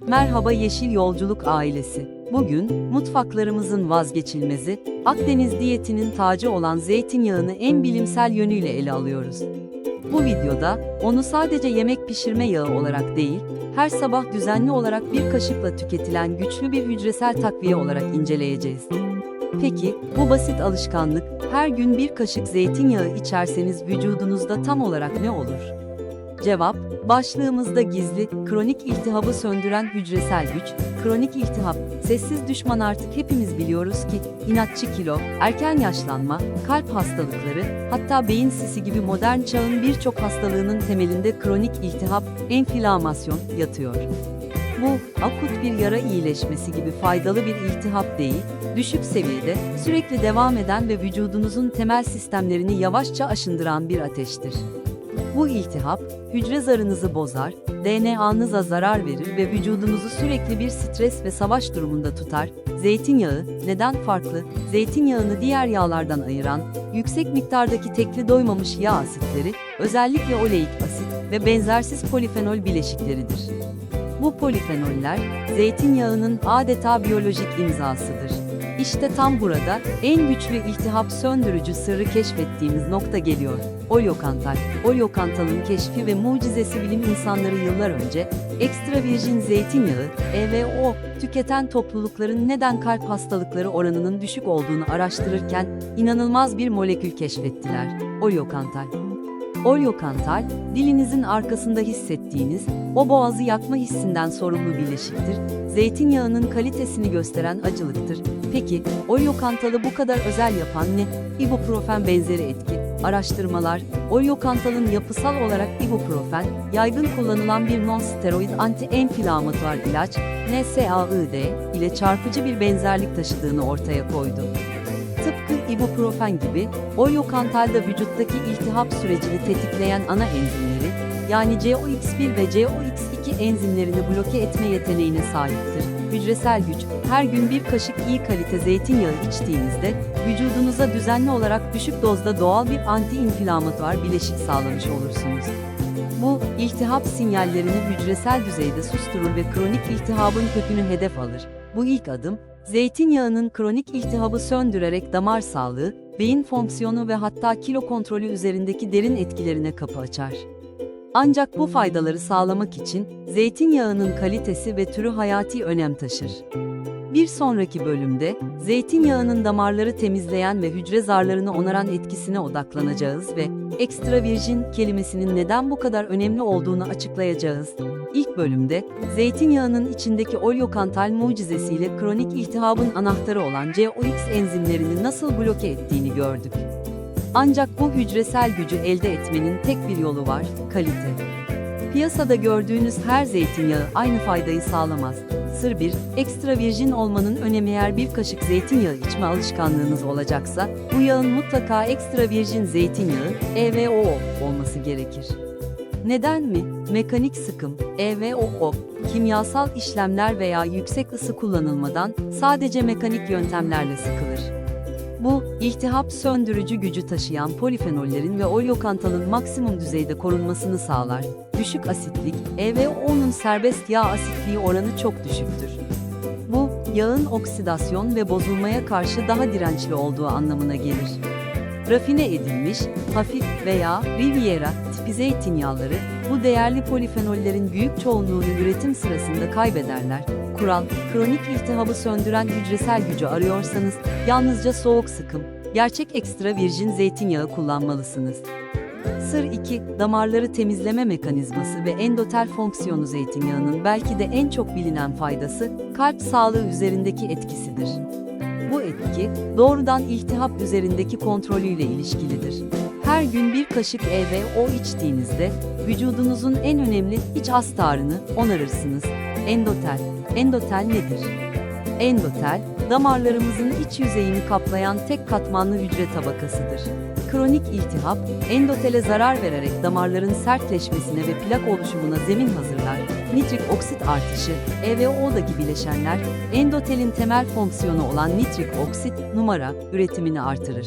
Merhaba Yeşil Yolculuk ailesi. Bugün, mutfaklarımızın vazgeçilmezi, Akdeniz diyetinin tacı olan zeytinyağını en bilimsel yönüyle ele alıyoruz. Bu videoda, onu sadece yemek pişirme yağı olarak değil, her sabah düzenli olarak bir kaşıkla tüketilen güçlü bir hücresel takviye olarak inceleyeceğiz. Peki, bu basit alışkanlık, her gün bir kaşık zeytinyağı içerseniz vücudunuzda tam olarak ne olur? Cevap, başlığımızda gizli, kronik iltihabı söndüren hücresel güç. Kronik iltihap, sessiz düşman artık hepimiz biliyoruz ki, inatçı kilo, erken yaşlanma, kalp hastalıkları, hatta beyin sisi gibi modern çağın birçok hastalığının temelinde kronik iltihap, enflamasyon yatıyor. Bu, akut bir yara iyileşmesi gibi faydalı bir iltihap değil, düşük seviyede, sürekli devam eden ve vücudunuzun temel sistemlerini yavaşça aşındıran bir ateştir. Bu iltihap, hücre zarınızı bozar, DNA'nıza zarar verir ve vücudunuzu sürekli bir stres ve savaş durumunda tutar. Zeytinyağı, neden farklı? Zeytinyağını diğer yağlardan ayıran, yüksek miktardaki tekli doymamış yağ asitleri, özellikle oleik asit ve benzersiz polifenol bileşikleridir. Bu polifenoller, zeytinyağının adeta biyolojik imzasıdır. İşte tam burada, en güçlü iltihap söndürücü sırrı keşfettiğimiz nokta geliyor. Olyokantal. Olyokantalın keşfi ve mucizesi bilim insanları yıllar önce, ekstra virjin zeytinyağı, EVO, tüketen toplulukların neden kalp hastalıkları oranının düşük olduğunu araştırırken, inanılmaz bir molekül keşfettiler. Olyokantal. Olyokantal, dilinizin arkasında hissettiğiniz, o boğazı yakma hissinden sorumlu bileşiktir. Zeytinyağının kalitesini gösteren acılıktır. Peki, olyokantalı bu kadar özel yapan ne? İbuprofen benzeri etki. Araştırmalar, olyokantalın yapısal olarak ibuprofen, yaygın kullanılan bir non-steroid anti-enflamatuar ilaç, NSAID, ile çarpıcı bir benzerlik taşıdığını ortaya koydu. Tıpkı ibuprofen gibi, olyokantalda vücuttaki iltihap sürecini tetikleyen ana enzimleri, yani COX1 ve COX2 enzimlerini bloke etme yeteneğine sahiptir. Hücresel güç, her gün bir kaşık iyi kalite zeytinyağı içtiğinizde, vücudunuza düzenli olarak düşük dozda doğal bir anti-inflamatuar bileşik sağlamış olursunuz. Bu, iltihap sinyallerini hücresel düzeyde susturur ve kronik iltihabın kökünü hedef alır. Bu ilk adım, zeytinyağının kronik iltihabı söndürerek damar sağlığı, beyin fonksiyonu ve hatta kilo kontrolü üzerindeki derin etkilerine kapı açar. Ancak bu faydaları sağlamak için, zeytinyağının kalitesi ve türü hayati önem taşır. Bir sonraki bölümde, zeytinyağının damarları temizleyen ve hücre zarlarını onaran etkisine odaklanacağız ve ekstra virjin kelimesinin neden bu kadar önemli olduğunu açıklayacağız. İlk bölümde, zeytinyağının içindeki olyokantal mucizesiyle kronik iltihabın anahtarı olan COX enzimlerini nasıl bloke ettiğini gördük. Ancak bu hücresel gücü elde etmenin tek bir yolu var, kalite. Piyasada gördüğünüz her zeytinyağı aynı faydayı sağlamaz. Sır 1, ekstra virjin olmanın önemi. Eğer bir kaşık zeytinyağı içme alışkanlığınız olacaksa, bu yağın mutlaka ekstra virjin zeytinyağı, EVO, olması gerekir. Neden mi? Mekanik sıkım, EVO, kimyasal işlemler veya yüksek ısı kullanılmadan, sadece mekanik yöntemlerle sıkılır. Bu, iltihap söndürücü gücü taşıyan polifenollerin ve olyokantalın maksimum düzeyde korunmasını sağlar. Düşük asitlik, EVO'nun serbest yağ asitliği oranı çok düşüktür. Bu, yağın oksidasyon ve bozulmaya karşı daha dirençli olduğu anlamına gelir. Rafine edilmiş, hafif veya Riviera tipi zeytinyağları, bu değerli polifenollerin büyük çoğunluğunu üretim sırasında kaybederler. Kural, kronik iltihabı söndüren hücresel gücü arıyorsanız, yalnızca soğuk sıkım, gerçek ekstra virjin zeytinyağı kullanmalısınız. Sır 2, damarları temizleme mekanizması ve endotel fonksiyonu. Zeytinyağının belki de en çok bilinen faydası, kalp sağlığı üzerindeki etkisidir. Bu etki, doğrudan iltihap üzerindeki kontrolüyle ilişkilidir. Her gün bir kaşık EVO içtiğinizde, vücudunuzun en önemli iç astarını onarırsınız. Endotel. Endotel nedir? Endotel, damarlarımızın iç yüzeyini kaplayan tek katmanlı hücre tabakasıdır. Kronik iltihap, endotele zarar vererek damarların sertleşmesine ve plak oluşumuna zemin hazırlar. Nitrik oksit artışı, EVO'daki bileşenler, endotelin temel fonksiyonu olan nitrik oksit, numara, üretimini artırır.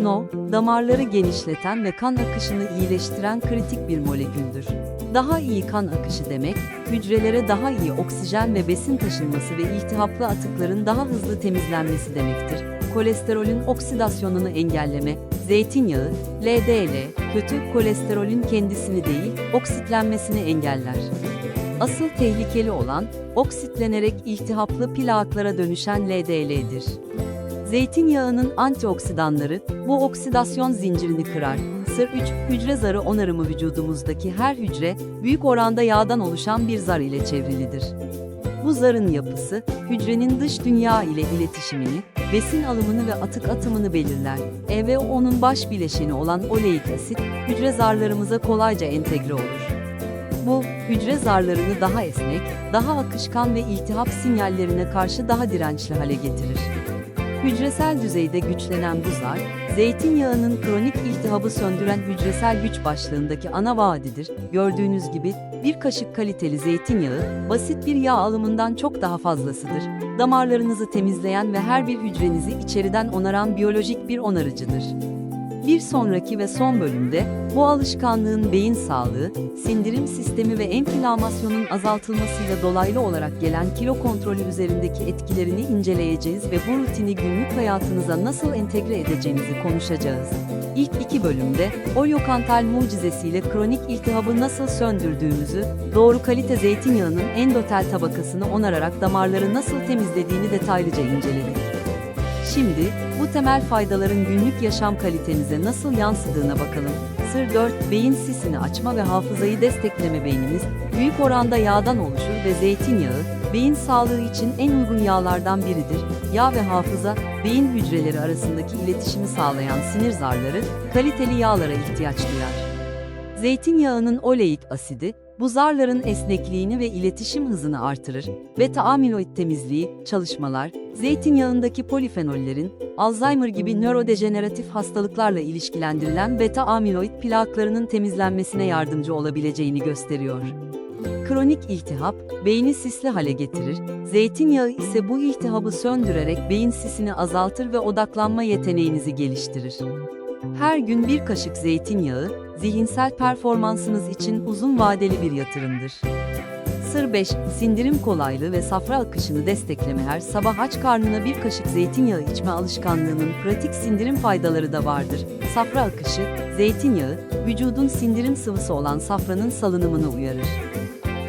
No, damarları genişleten ve kan akışını iyileştiren kritik bir moleküldür. Daha iyi kan akışı demek, hücrelere daha iyi oksijen ve besin taşınması ve iltihaplı atıkların daha hızlı temizlenmesi demektir. Kolesterolün oksidasyonunu engelleme, zeytinyağı, LDL, kötü kolesterolün kendisini değil, oksitlenmesini engeller. Asıl tehlikeli olan, oksitlenerek iltihaplı plaklara dönüşen LDL'dir. Zeytinyağının antioksidanları, bu oksidasyon zincirini kırar. Sır 3. Hücre zarı onarımı vücudumuzdaki her hücre, büyük oranda yağdan oluşan bir zar ile çevrilidir. Bu zarın yapısı, hücrenin dış dünya ile iletişimini, besin alımını ve atık atımını belirler. Ve onun baş bileşeni olan oleik asit, hücre zarlarımıza kolayca entegre olur. Bu, hücre zarlarını daha esnek, daha akışkan ve iltihap sinyallerine karşı daha dirençli hale getirir. Hücresel düzeyde güçlenen bu zar, zeytinyağının kronik iltihabı söndüren hücresel güç başlığındaki ana vaadidir. Gördüğünüz gibi, bir kaşık kaliteli zeytinyağı, basit bir yağ alımından çok daha fazlasıdır. Damarlarınızı temizleyen ve her bir hücrenizi içeriden onaran biyolojik bir onarıcıdır. Bir sonraki ve son bölümde, bu alışkanlığın beyin sağlığı, sindirim sistemi ve enflamasyonun azaltılmasıyla dolaylı olarak gelen kilo kontrolü üzerindeki etkilerini inceleyeceğiz ve bu rutini günlük hayatınıza nasıl entegre edeceğinizi konuşacağız. İlk 2 bölümde, Olyokantal mucizesiyle kronik iltihabı nasıl söndürdüğümüzü, doğru kalite zeytinyağının endotel tabakasını onararak damarları nasıl temizlediğini detaylıca inceledik. Şimdi, bu temel faydaların günlük yaşam kalitenize nasıl yansıdığına bakalım. Sır 4. Beyin sisini açma ve hafızayı destekleme. Beynimiz, büyük oranda yağdan oluşur ve zeytinyağı, beyin sağlığı için en uygun yağlardan biridir. Yağ ve hafıza, beyin hücreleri arasındaki iletişimi sağlayan sinir zarları, kaliteli yağlara ihtiyaç duyar. Zeytinyağının oleik asidi, bu zarların esnekliğini ve iletişim hızını artırır. Beta-amiloid temizliği, çalışmalar, zeytinyağındaki polifenollerin, Alzheimer gibi nörodejeneratif hastalıklarla ilişkilendirilen beta-amiloid plaklarının temizlenmesine yardımcı olabileceğini gösteriyor. Kronik iltihap, beyni sisli hale getirir, zeytinyağı ise bu iltihabı söndürerek beyin sisini azaltır ve odaklanma yeteneğinizi geliştirir. Her gün bir kaşık zeytinyağı, zihinsel performansınız için uzun vadeli bir yatırımdır. Sır 5. Sindirim kolaylığı ve safra akışını destekleme. Her sabah aç karnına bir kaşık zeytinyağı içme alışkanlığının pratik sindirim faydaları da vardır. Safra akışı, zeytinyağı, vücudun sindirim sıvısı olan safranın salınımını uyarır.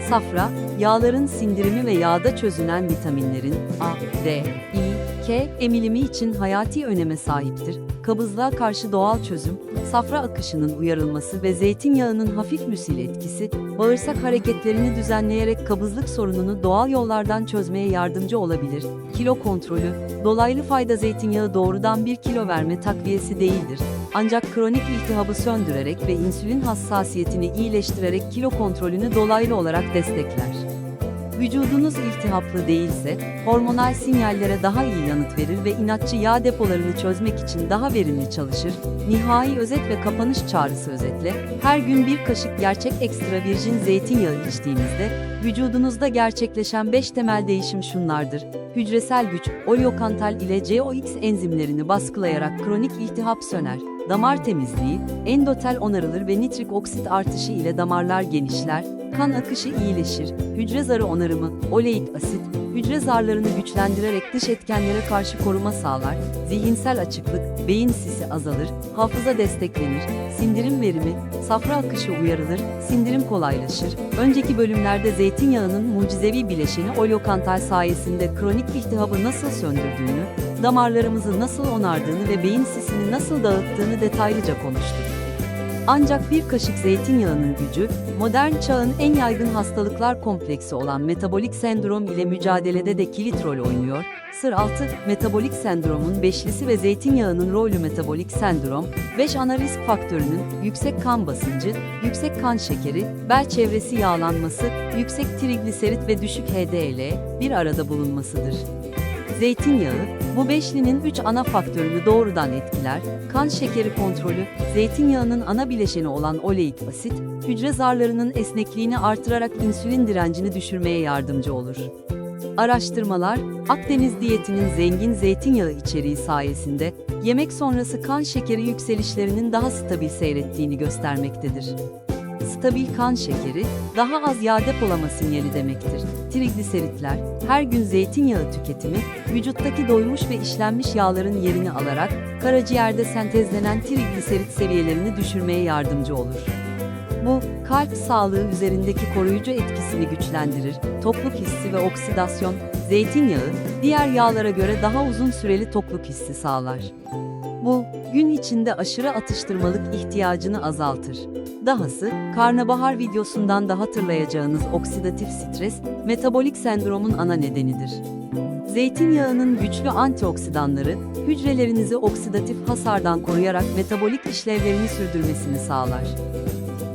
Safra, yağların sindirimi ve yağda çözünen vitaminlerin A, D, I, K emilimi için hayati öneme sahiptir. Kabızlığa karşı doğal çözüm, safra akışının uyarılması ve zeytinyağının hafif müsil etkisi, bağırsak hareketlerini düzenleyerek kabızlık sorununu doğal yollardan çözmeye yardımcı olabilir. Kilo kontrolü, dolaylı fayda. Zeytinyağı doğrudan bir kilo verme takviyesi değildir. Ancak kronik iltihabı söndürerek ve insülin hassasiyetini iyileştirerek kilo kontrolünü dolaylı olarak destekler. Vücudunuz iltihaplı değilse, hormonal sinyallere daha iyi yanıt verir ve inatçı yağ depolarını çözmek için daha verimli çalışır. Nihai özet ve kapanış çağrısı. Özetle, her gün bir kaşık gerçek ekstra virgin zeytinyağı içtiğinizde, vücudunuzda gerçekleşen 5 temel değişim şunlardır. Hücresel güç, olyokantal ile COX enzimlerini baskılayarak kronik iltihap söner. Damar temizliği, endotel onarılır ve nitrik oksit artışı ile damarlar genişler. Kan akışı iyileşir. Hücre zarı onarımı, oleik asit, hücre zarlarını güçlendirerek dış etkenlere karşı koruma sağlar. Zihinsel açıklık, beyin sisi azalır, hafıza desteklenir, sindirim verimi, safra akışı uyarılır, sindirim kolaylaşır. Önceki bölümlerde zeytinyağının mucizevi bileşeni olyokantal sayesinde kronik iltihabı nasıl söndürdüğünü, damarlarımızı nasıl onardığını ve beyin sisini nasıl dağıttığını detaylıca konuştuk. Ancak bir kaşık zeytinyağının gücü, modern çağın en yaygın hastalıklar kompleksi olan metabolik sendrom ile mücadelede de kilit rol oynuyor. Sır 6. Metabolik sendromun beşlisi ve zeytinyağının rolü. Metabolik sendrom, 5 ana risk faktörünün yüksek kan basıncı, yüksek kan şekeri, bel çevresi yağlanması, yüksek trigliserit ve düşük HDL bir arada bulunmasıdır. Zeytinyağı, bu beşlinin 3 ana faktörünü doğrudan etkiler. Kan şekeri kontrolü, zeytinyağının ana bileşeni olan oleik asit, hücre zarlarının esnekliğini artırarak insülin direncini düşürmeye yardımcı olur. Araştırmalar, Akdeniz diyetinin zengin zeytinyağı içeriği sayesinde yemek sonrası kan şekeri yükselişlerinin daha stabil seyrettiğini göstermektedir. Stabil kan şekeri, daha az yağ depolama sinyali demektir. Trigliseritler, her gün zeytinyağı tüketimi, vücuttaki doymuş ve işlenmiş yağların yerini alarak, karaciğerde sentezlenen trigliserit seviyelerini düşürmeye yardımcı olur. Bu, kalp sağlığı üzerindeki koruyucu etkisini güçlendirir, tokluk hissi ve oksidasyon, zeytinyağı, diğer yağlara göre daha uzun süreli tokluk hissi sağlar. Bu, gün içinde aşırı atıştırmalık ihtiyacını azaltır. Dahası, karnabahar videosundan da hatırlayacağınız oksidatif stres, metabolik sendromun ana nedenidir. Zeytinyağının güçlü antioksidanları, hücrelerinizi oksidatif hasardan koruyarak metabolik işlevlerini sürdürmesini sağlar.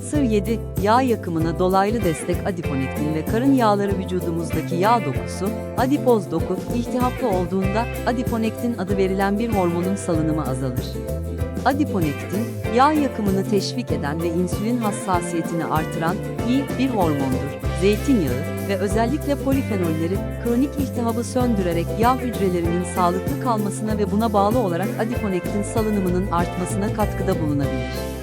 Sır 7. Yağ yakımına dolaylı destek adiponektin ve karın yağları vücudumuzdaki yağ dokusu, adipoz doku, iltihaplı olduğunda adiponektin adı verilen bir hormonun salınımı azalır. Adiponektin, yağ yakımını teşvik eden ve insülin hassasiyetini artıran iyi bir hormondur. Zeytinyağı ve özellikle polifenolleri, kronik iltihabı söndürerek yağ hücrelerinin sağlıklı kalmasına ve buna bağlı olarak adiponektin salınımının artmasına katkıda bulunabilir.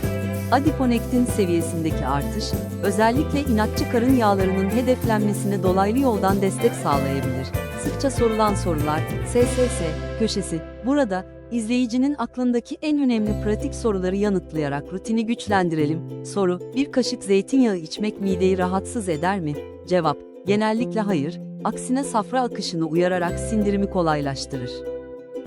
Adiponektin seviyesindeki artış, özellikle inatçı karın yağlarının hedeflenmesine dolaylı yoldan destek sağlayabilir. Sıkça sorulan sorular, SSS köşesi. Burada, izleyicinin aklındaki en önemli pratik soruları yanıtlayarak rutini güçlendirelim. Soru, bir kaşık zeytinyağı içmek mideyi rahatsız eder mi? Cevap, genellikle hayır, aksine safra akışını uyararak sindirimi kolaylaştırır.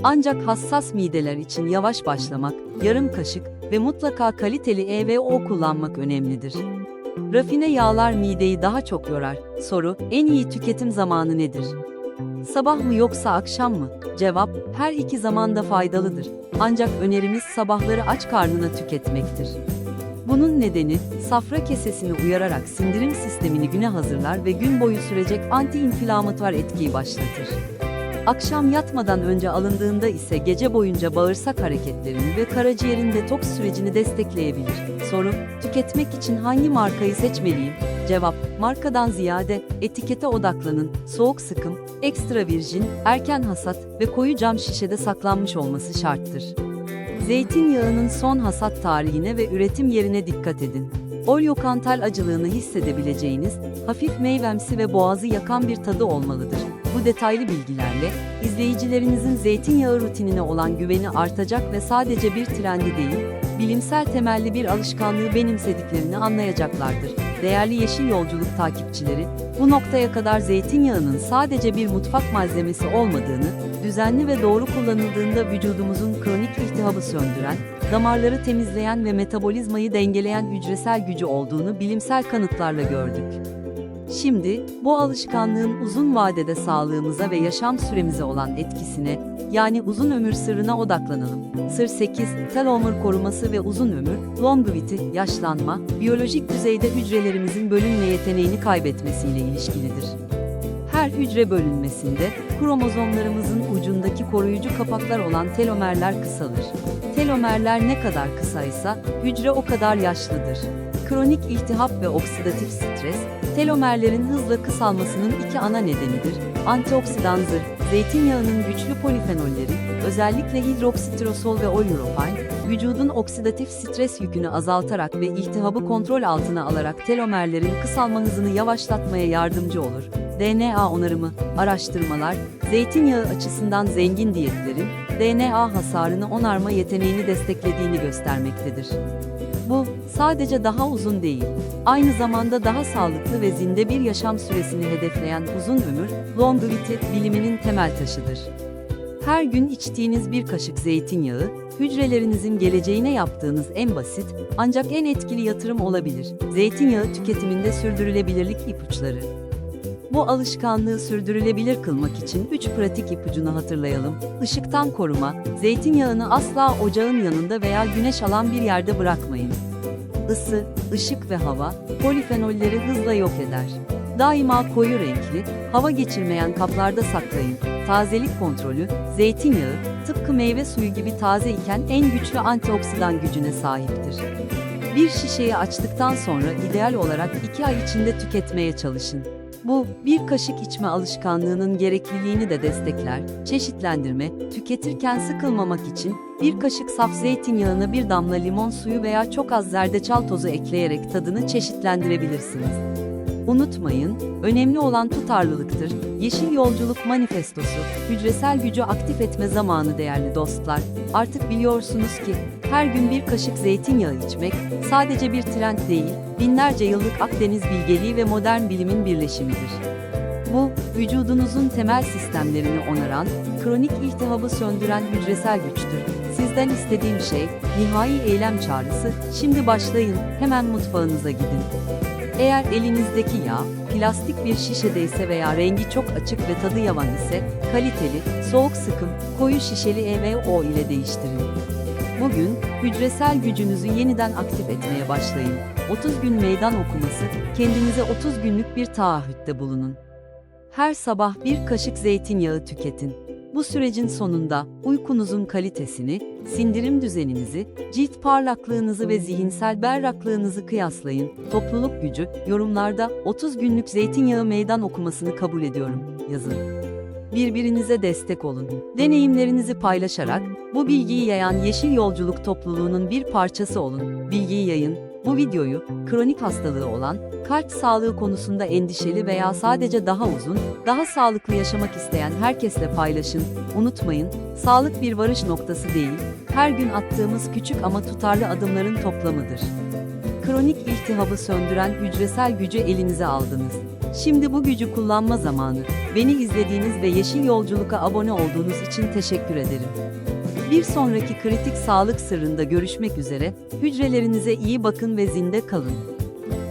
Ancak hassas mideler için yavaş başlamak, yarım kaşık ve mutlaka kaliteli EVO kullanmak önemlidir. Rafine yağlar mideyi daha çok yorar. Soru, en iyi tüketim zamanı nedir? Sabah mı yoksa akşam mı? Cevap, her iki zamanda faydalıdır. Ancak önerimiz sabahları aç karnına tüketmektir. Bunun nedeni, safra kesesini uyararak sindirim sistemini güne hazırlar ve gün boyu sürecek anti-inflamatuar etkiyi başlatır. Akşam yatmadan önce alındığında ise gece boyunca bağırsak hareketlerini ve karaciğerin detoks sürecini destekleyebilir. Soru, tüketmek için hangi markayı seçmeliyim? Cevap, markadan ziyade etikete odaklanın, soğuk sıkım, ekstra virjin, erken hasat ve koyu cam şişede saklanmış olması şarttır. Zeytinyağının son hasat tarihine ve üretim yerine dikkat edin. Olyokantal acılığını hissedebileceğiniz, hafif meyvemsi ve boğazı yakan bir tadı olmalıdır. Bu detaylı bilgilerle, izleyicilerinizin zeytinyağı rutinine olan güveni artacak ve sadece bir trendi değil, bilimsel temelli bir alışkanlığı benimsediklerini anlayacaklardır. Değerli Yeşil Yolculuk takipçileri, bu noktaya kadar zeytinyağının sadece bir mutfak malzemesi olmadığını, düzenli ve doğru kullanıldığında vücudumuzun kronik iltihabı söndüren, damarları temizleyen ve metabolizmayı dengeleyen hücresel gücü olduğunu bilimsel kanıtlarla gördük. Şimdi, bu alışkanlığın uzun vadede sağlığımıza ve yaşam süremize olan etkisine, yani uzun ömür sırrına odaklanalım. Sır 8, telomur koruması ve uzun ömür, longevity, yaşlanma, biyolojik düzeyde hücrelerimizin bölünme yeteneğini kaybetmesiyle ilişkilidir. Her hücre bölünmesinde, kromozomlarımızın ucundaki koruyucu kapaklar olan telomerler kısalır. Telomerler ne kadar kısaysa, hücre o kadar yaşlıdır. Kronik iltihap ve oksidatif stres, telomerlerin hızla kısalmasının iki ana nedenidir. Antioksidan zırh, zeytinyağının güçlü polifenolleri, özellikle hidroksitirosol ve oleuropein, vücudun oksidatif stres yükünü azaltarak ve iltihabı kontrol altına alarak telomerlerin kısalma hızını yavaşlatmaya yardımcı olur. DNA onarımı, araştırmalar, zeytinyağı açısından zengin diyetlerin, DNA hasarını onarma yeteneğini desteklediğini göstermektedir. Bu, sadece daha uzun değil, aynı zamanda daha sağlıklı ve zinde bir yaşam süresini hedefleyen uzun ömür, longevity biliminin temel taşıdır. Her gün içtiğiniz bir kaşık zeytinyağı, hücrelerinizin geleceğine yaptığınız en basit, ancak en etkili yatırım olabilir. Zeytinyağı tüketiminde sürdürülebilirlik ipuçları. Bu alışkanlığı sürdürülebilir kılmak için 3 pratik ipucunu hatırlayalım. Işıktan koruma, zeytinyağını asla ocağın yanında veya güneş alan bir yerde bırakmayın. Isı, ışık ve hava, polifenolleri hızla yok eder. Daima koyu renkli, hava geçirmeyen kaplarda saklayın. Tazelik kontrolü, zeytinyağı, tıpkı meyve suyu gibi taze iken en güçlü antioksidan gücüne sahiptir. Bir şişeyi açtıktan sonra ideal olarak 2 ay içinde tüketmeye çalışın. Bu, bir kaşık içme alışkanlığının gerekliliğini de destekler. Çeşitlendirme, tüketirken sıkılmamak için bir kaşık saf zeytinyağına bir damla limon suyu veya çok az zerdeçal tozu ekleyerek tadını çeşitlendirebilirsiniz. Unutmayın, önemli olan tutarlılıktır. Yeşil Yolculuk Manifestosu, hücresel gücü aktif etme zamanı değerli dostlar. Artık biliyorsunuz ki, her gün bir kaşık zeytinyağı içmek, sadece bir trend değil, binlerce yıllık Akdeniz bilgeliği ve modern bilimin birleşimidir. Bu, vücudunuzun temel sistemlerini onaran, kronik iltihabı söndüren hücresel güçtür. Sizden istediğim şey, nihai eylem çağrısı, şimdi başlayın, hemen mutfağınıza gidin. Eğer elinizdeki yağ, plastik bir şişedeyse veya rengi çok açık ve tadı yavan ise, kaliteli, soğuk sıkım, koyu şişeli EVO ile değiştirin. Bugün, hücresel gücünüzü yeniden aktif etmeye başlayın. 30 gün meydan okuması, kendinize 30 günlük bir taahhütte bulunun. Her sabah bir kaşık zeytinyağı tüketin. Bu sürecin sonunda uykunuzun kalitesini, sindirim düzeninizi, cilt parlaklığınızı ve zihinsel berraklığınızı kıyaslayın. Topluluk gücü, yorumlarda 30 günlük zeytinyağı meydan okumasını kabul ediyorum yazın. Birbirinize destek olun. Deneyimlerinizi paylaşarak bu bilgiyi yayan Yeşil Yolculuk topluluğunun bir parçası olun. Bilgiyi yayın. Bu videoyu, kronik hastalığı olan, kalp sağlığı konusunda endişeli veya sadece daha uzun, daha sağlıklı yaşamak isteyen herkesle paylaşın. Unutmayın, sağlık bir varış noktası değil, her gün attığımız küçük ama tutarlı adımların toplamıdır. Kronik iltihabı söndüren hücresel gücü elinize aldınız. Şimdi bu gücü kullanma zamanı. Beni izlediğiniz ve Yeşil Yolculuk'a abone olduğunuz için teşekkür ederim. Bir sonraki kritik sağlık sırrında görüşmek üzere, hücrelerinize iyi bakın ve zinde kalın.